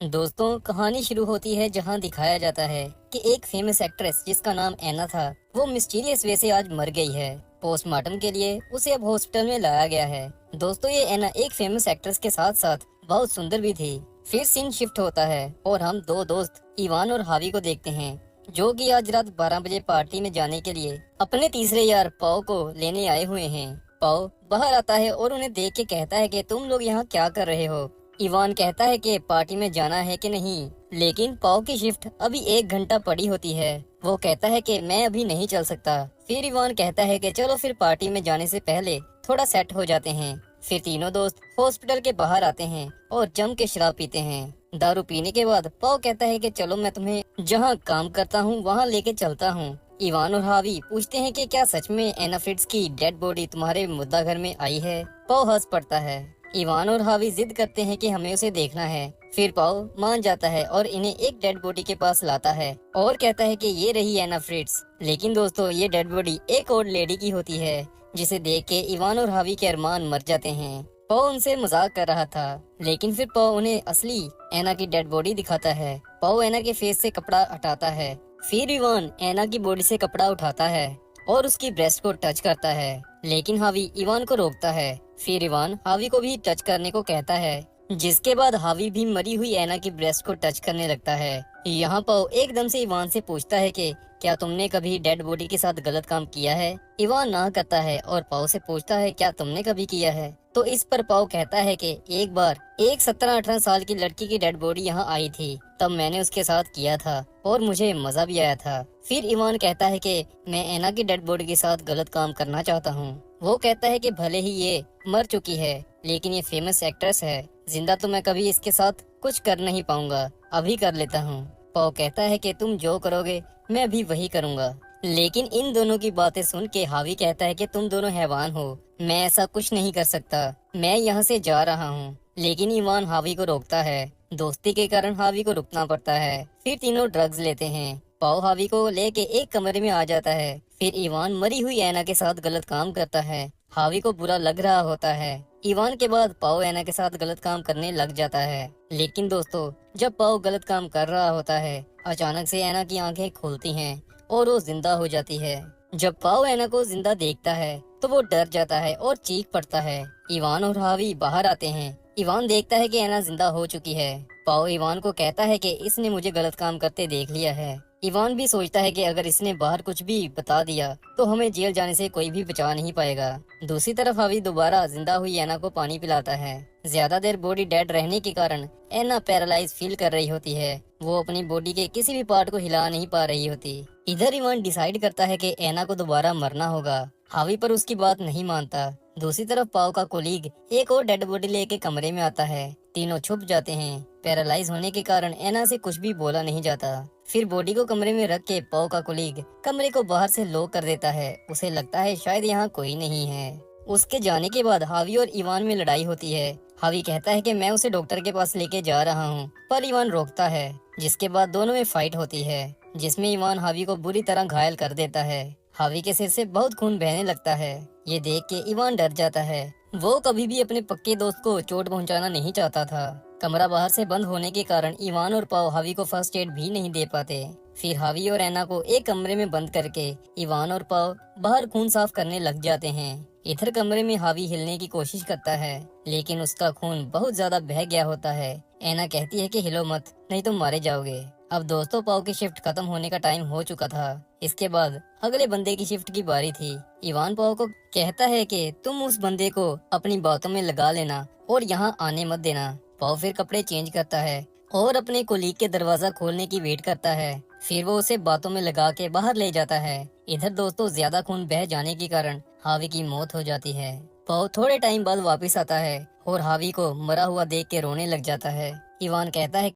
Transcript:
दोस्तों, कहानी शुरू होती है जहां दिखाया जाता है कि एक फेमस एक्ट्रेस जिसका नाम एना था, वो मिस्टीरियस वे से आज मर गई है। पोस्टमार्टम के लिए उसे अब हॉस्पिटल में लाया गया है। दोस्तों, ये एना एक फेमस एक्ट्रेस के साथ साथ बहुत सुंदर भी थी। फिर सीन शिफ्ट होता है और हम दो दोस्त इवान और हावी को देखते हैं, जो कि आज रात 12 बजे पार्टी में जाने के लिए अपने तीसरे यार पाओ को लेने आए हुए हैं। पाओ बाहर आता है और उन्हें देख के कहता है कि तुम लोग यहाँ क्या कर रहे हो। इवान कहता है कि पार्टी में जाना है कि नहीं, लेकिन पाओ की शिफ्ट अभी 1 घंटा पड़ी होती है। वो कहता है कि मैं अभी नहीं चल सकता। फिर इवान कहता है कि चलो फिर पार्टी में जाने से पहले थोड़ा सेट हो जाते हैं। फिर तीनों दोस्त हॉस्पिटल के बाहर आते हैं और जम के शराब पीते हैं। दारू पीने के बाद पाओ कहता है कि चलो मैं तुम्हें जहाँ काम करता हूँ वहाँ लेके चलता हूँ। इवान और हावी पूछते हैं कि क्या सच में एना फ्रिट्ज की डेड बॉडी तुम्हारे मुद्दा घर में आई है। पाओ हंस पड़ता है। इवान और हावी जिद करते हैं कि हमें उसे देखना है। फिर पाओ मान जाता है और इन्हें एक डेड बॉडी के पास लाता है और कहता है कि ये रही एना फ्रिट्ज। लेकिन दोस्तों, ये डेड बॉडी एक और लेडी की होती है, जिसे देख के इवान और हावी के अरमान मर जाते हैं। पाओ उनसे मजाक कर रहा था, लेकिन फिर पाओ उन्हें असली एना की डेड बॉडी दिखाता है। पाओ एना के फेस से कपड़ा हटाता है। फिर इवान एना की बॉडी से कपड़ा उठाता है और उसकी ब्रेस्ट को टच करता है, लेकिन हावी इवान को रोकता है। फिर इवान हावी को भी टच करने को कहता है, जिसके बाद हावी भी मरी हुई एना की ब्रेस्ट को टच करने लगता है। यहाँ पाओ एकदम से इवान से पूछता है कि क्या तुमने कभी डेड बॉडी के साथ गलत काम किया है। इवान ना करता है और पाओ से पूछता है क्या तुमने कभी किया है। तो इस पर पाओ कहता है कि एक बार एक 17-18 साल की लड़की की डेड बॉडी यहाँ आई थी, तब मैंने उसके साथ किया था और मुझे मजा भी आया था। फिर इवान कहता है कि मैं एना की डेड बॉडी के साथ गलत काम करना चाहता हूँ। वो कहता है कि भले ही ये मर चुकी है, लेकिन ये फेमस एक्ट्रेस है, जिंदा तो मैं कभी इसके साथ कुछ कर नहीं पाऊंगा, अभी कर लेता हूँ। पाओ कहता है कि तुम जो करोगे मैं भी वही करूँगा। लेकिन इन दोनों की बातें सुन के हावी कहता है कि तुम दोनों हैवान हो, मैं ऐसा कुछ नहीं कर सकता, मैं यहाँ से जा रहा हूँ। लेकिन इवान हावी को रोकता है। दोस्ती के कारण हावी को रुकना पड़ता है। फिर तीनों ड्रग्स लेते हैं। पाओ हावी को लेके एक कमरे में आ जाता है। फिर इवान मरी हुई एना के साथ गलत काम करता है। हावी को बुरा लग रहा होता है। इवान के बाद पाओ एना के साथ गलत काम करने लग जाता है। लेकिन दोस्तों, जब पाओ गलत काम कर रहा होता है, अचानक से एना की आंखें खुलती हैं और वो जिंदा हो जाती है। जब पाओ एना को जिंदा देखता है तो वो डर जाता है और चीख पड़ता है। इवान और हावी बाहर आते हैं। इवान देखता है कि एना जिंदा हो चुकी है। पाओ इवान को कहता है कि इसने मुझे गलत काम करते देख लिया है। इवान भी सोचता है कि अगर इसने बाहर कुछ भी बता दिया तो हमें जेल जाने से कोई भी बचा नहीं पाएगा। दूसरी तरफ हावी दोबारा जिंदा हुई एना को पानी पिलाता है। ज्यादा देर बॉडी डेड रहने के कारण एना पैरालाइज फील कर रही होती है। वो अपनी बॉडी के किसी भी पार्ट को हिला नहीं पा रही होती। इधर इवान डिसाइड करता है कि एना को दोबारा मरना होगा। हावी पर उसकी बात नहीं मानता। दूसरी तरफ पाओ का कोलीग एक और डेड बॉडी लेके कमरे में आता है। तीनों छुप जाते हैं। पैरालाइज होने के कारण एना से कुछ भी बोला नहीं जाता। फिर बॉडी को कमरे में रख के पाओ का कोलीग कमरे को बाहर से लॉक कर देता है। उसे लगता है शायद यहाँ कोई नहीं है। उसके जाने के बाद हावी और इवान में लड़ाई होती है। हावी कहता है कि मैं उसे डॉक्टर के पास लेके जा रहा हूँ, पर इवान रोकता है, जिसके बाद दोनों में फाइट होती है, जिसमें इवान हावी को बुरी तरह घायल कर देता है। हावी के सिर से बहुत खून बहने लगता है। ये देख के इवान डर जाता है। वो कभी भी अपने पक्के दोस्त को चोट पहुंचाना नहीं चाहता था। कमरा बाहर से बंद होने के कारण इवान और पाओ हावी को फर्स्ट एड भी नहीं दे पाते। फिर हावी और एना को एक कमरे में बंद करके इवान और पाओ बाहर खून साफ करने लग जाते हैं। इधर कमरे में हावी हिलने की कोशिश करता है, लेकिन उसका खून बहुत ज्यादा बह गया होता है। एना कहती है कि हिलो मत, नहीं तो मारे जाओगे। अब दोस्तों, पाओ की शिफ्ट खत्म होने का टाइम हो चुका था। इसके बाद अगले बंदे की शिफ्ट की बारी थी। इवान पाओ को कहता है कि तुम उस बंदे को अपनी बातों में लगा लेना और यहाँ आने मत देना। पाओ फिर कपड़े चेंज करता है और अपने कोलीग के दरवाजा खोलने की वेट करता है। फिर वो उसे बातों में लगा के बाहर ले जाता है। इधर दोस्तों, ज्यादा खून बह जाने के कारण हावी की मौत हो जाती है। पाओ थोड़े टाइम बाद वापस आता है और हावी को मरा हुआ देख के रोने लग जाता है। इवान कहता है